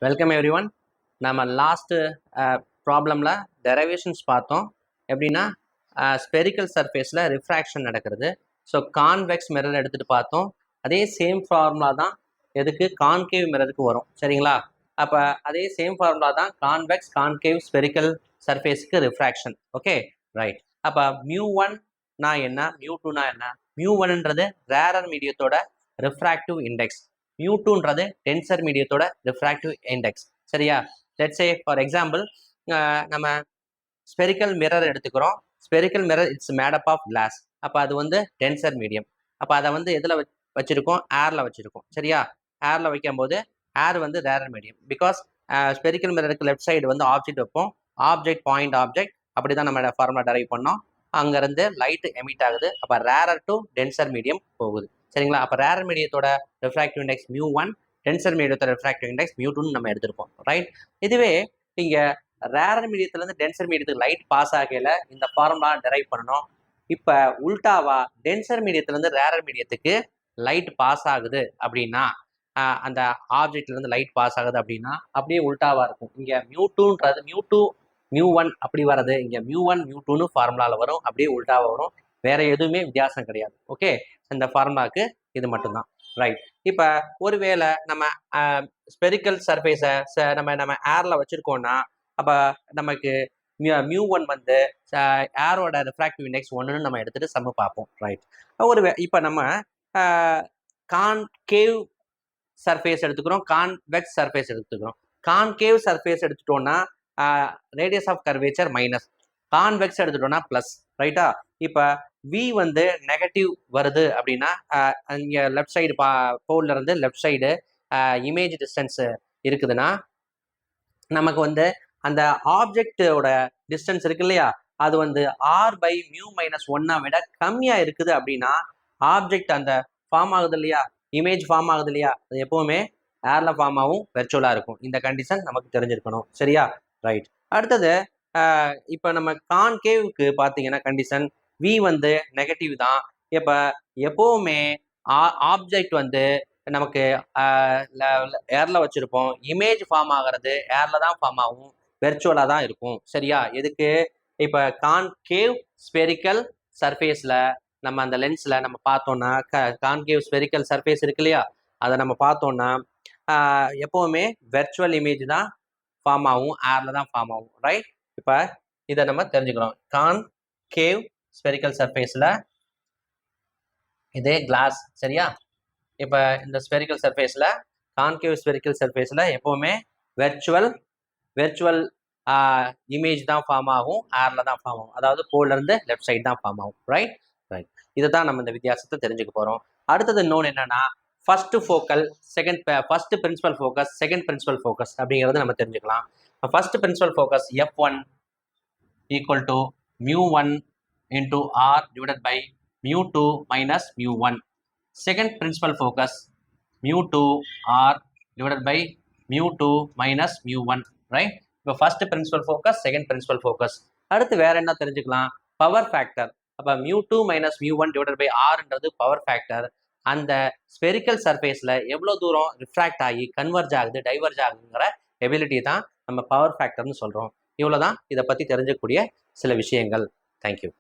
Welcome every one. நம்ம last ப்ராப்ளமில் டெரைவேஷன்ஸ் பார்த்தோம். எப்படின்னா ஸ்பெரிக்கல் சர்ஃபேஸில் ரிஃப்ராக்ஷன் நடக்கிறது. ஸோ கான்வெக்ஸ் மிரர் எடுத்துகிட்டு பார்த்தோம். அதே சேம் ஃபார்முலா தான் எதுக்கு கான்கேவ் மிரருக்கு வரும். சரிங்களா? அப்போ அதே சேம் ஃபார்முலா தான் கான்வெக்ஸ் கான்கேவ் ஸ்பெரிக்கல் சர்ஃபேஸுக்கு ரிஃப்ராக்ஷன். Okay right. அப்போ μ1 என்ன, μ2 என்ன? μ1ன்றது ரேரர் மீடியத்தோட ரிஃப்ராக்டிவ் இண்டெக்ஸ், μ2ன்றது டென்சர் மீடியத்தோட ரிஃப்ராக்டிவ் இண்டெக்ஸ். சரியா? லெட்ஸ் சே ஃபார் எக்ஸாம்பிள் நம்ம ஸ்பெரிக்கல் மிரர் எடுத்துக்கிறோம். Spherical mirror it's made up of glass. அப்போ அது வந்து டென்சர் மீடியம். அப்போ அதை வந்து எதில் வச்சிருக்கோம்? ஏரில் வச்சிருக்கோம். சரியா? ஏரில் வைக்கும்போது ஏர் வந்து ரேரர் மீடியம். பிகாஸ் ஸ்பெரிக்கல் மிரருக்கு லெஃப்ட் சைடு வந்து ஆப்ஜெக்ட் வைப்போம். ஆப்ஜெக்ட் பாயிண்ட் ஆப்ஜெக்ட் அப்படி தான் நம்ம ஃபார்முலா டெரைவ் பண்ணோம். அங்கேருந்து லைட் எமிட் ஆகுது. அப்போ ரேரர் டு டென்சர் மீடியம் போகுது. சரிங்களா? அப்போ ரேரர் மீடியத்தோட ரிஃப்ராக்டிவ் இண்டெக்ஸ் μ1, டென்சர் மீடியத்தோட ரிஃப்ராக்டிவ் இண்டெக்ஸ் μ2 நம்ம எடுத்திருப்போம். ரைட். இதுவே இங்கே ரேரர் மீடியத்துலேருந்து டென்சர் மீடியத்துக்கு லைட் பாஸ் ஆகையில் இந்த ஃபார்முலா டெரைவ் பண்ணணும். இப்போ உல்டாவா டென்சர் மீடியத்துலேருந்து ரேரர் மீடியத்துக்கு லைட் பாஸ் ஆகுது அப்படின்னா, அந்த ஆப்ஜெக்ட்லேருந்து லைட் பாஸ் ஆகுது அப்படின்னா அப்படியே உல்டாவாக இருக்கும். இங்கே μ2ன்றது μ2 μ1 அப்படி வர்றது இங்கே μ1 μ2ன்னு ஃபார்முலாவில் வரும். அப்படியே உல்டாவாக வரும். வேற எதுவுமே வித்தியாசம் கிடையாது. ஓகே, இந்த ஃபார்முலாவுக்கு இது மட்டும்தான். ரைட். இப்போ ஒருவேளை நம்ம ஸ்பெரிக்கல் சர்ஃபேஸை நம்ம ஏரில் வச்சுருக்கோன்னா அப்போ நமக்கு μ1 வந்து ஏரோட ரிஃப்ராக்டிவ் இண்டெக்ஸ் 1ன்னு நம்ம எடுத்துகிட்டு சம்ம பார்ப்போம். ரைட். இப்போ நம்ம கான்கேவ் சர்ஃபேஸ் எடுத்துக்கிறோம், கான்வெக்ஸ் சர்ஃபேஸ் எடுத்துக்கிறோம். கான்கேவ் சர்ஃபேஸ் எடுத்துட்டோம்னா radius of curvature minus, convex எடுத்துட்டோம்னா ப்ளஸ். ரைட்டா? இப்போ வி வந்து நெகட்டிவ் வருது அப்படின்னா இங்கே லெஃப்ட் சைடு போல்ல இருந்து லெஃப்ட் சைடு இமேஜ் டிஸ்டன்ஸ் இருக்குதுன்னா நமக்கு வந்து அந்த ஆப்ஜெக்டோட டிஸ்டன்ஸ் இருக்கு இல்லையா, அது வந்து r/μ-1 விட கம்மியாக இருக்குது அப்படின்னா ஆப்ஜெக்ட் அந்த ஃபார்ம் ஆகுது இல்லையா, இமேஜ் ஃபார்ம் ஆகுது இல்லையா, அது எப்பவுமே ஏர்ல ஃபார்ம் ஆகும், வெர்ச்சுவலாக இருக்கும். இந்த கண்டிஷன் நமக்கு தெரிஞ்சிருக்கணும். சரியா? ரைட். அடுத்தது இப்போ நம்ம கான்கேவுக்கு பார்த்தீங்கன்னா கண்டிஷன் வி வந்து நெகட்டிவ் தான். இப்போ எப்பவுமே ஆப்ஜெக்ட் வந்து நமக்கு ஏர்ல வச்சிருப்போம். இமேஜ் ஃபார்ம் ஆகிறது ஏர்ல தான் ஃபார்ம் ஆகும், வெர்ச்சுவலாக தான் இருக்கும். சரியா? எதுக்கு? இப்போ கான்கேவ் ஸ்பெரிக்கல் சர்ஃபேஸில் நம்ம அந்த லென்ஸில் நம்ம பார்த்தோம்னா கான்கேவ் ஸ்பெரிக்கல் சர்ஃபேஸ் இருக்கு இல்லையா, அதை நம்ம பார்த்தோம்னா எப்போவுமே வெர்ச்சுவல் இமேஜ் தான் ஃபார்ம் ஆகும், ஏர்ல தான் ஃபார்ம் ஆகும். ரைட். இப்போ இதை நம்ம தெரிஞ்சுக்கிறோம். கான்கேவ் ஸ்பெரிக்கல் சர்ஃபேஸில் இதே கிளாஸ். சரியா? இப்போ இந்த ஸ்பெரிக்கல் சர்ஃபேஸில் கான்கேவ் ஸ்பெரிக்கல் சர்ஃபேஸில் எப்போவுமே வெர்ச்சுவல் இமேஜ் தான் ஃபார்ம் ஆகும், ஏர்ல தான் ஃபார்ம் ஆகும். அதாவது போல்லேருந்து லெஃப்ட் சைடு தான் ஃபார்ம் ஆகும். Right right. இதை தான் நம்ம இந்த வித்தியாசத்தை தெரிஞ்சுக்க போகிறோம். அடுத்தது இன்னொன்று என்னன்னா first focal, first principal focus, second principal focus அப்படிங்கிறது நம்ம தெரிஞ்சுக்கலாம். First principal focus F1 equal to μ1 into R divided by μ2 minus μ1. Second principal focus μ2 R divided by μ2 minus μ1. Right. இப்போ first principal focus, second principal focus. அடுத்து வேற என்ன தெரிஞ்சுக்கலாம்? Power factor. அப்போ μ2 minus μ1 divided by ஆர்ன்றது பவர் ஃபேக்டர். அந்த spherical சர்ஃபேஸில் எவ்வளோ தூரம் ரிஃப்ராக்ட் ஆகி கன்வர்ஜ் ஆகுது, டைவர்ஜ் ஆகுதுங்கிற எபிலிட்டி தான் நம்ம பவர் ஃபேக்டர்னு சொல்கிறோம். இவ்வளோ தான் இதை பற்றி தெரிஞ்சக்கூடிய சில விஷயங்கள். தேங்க்யூ.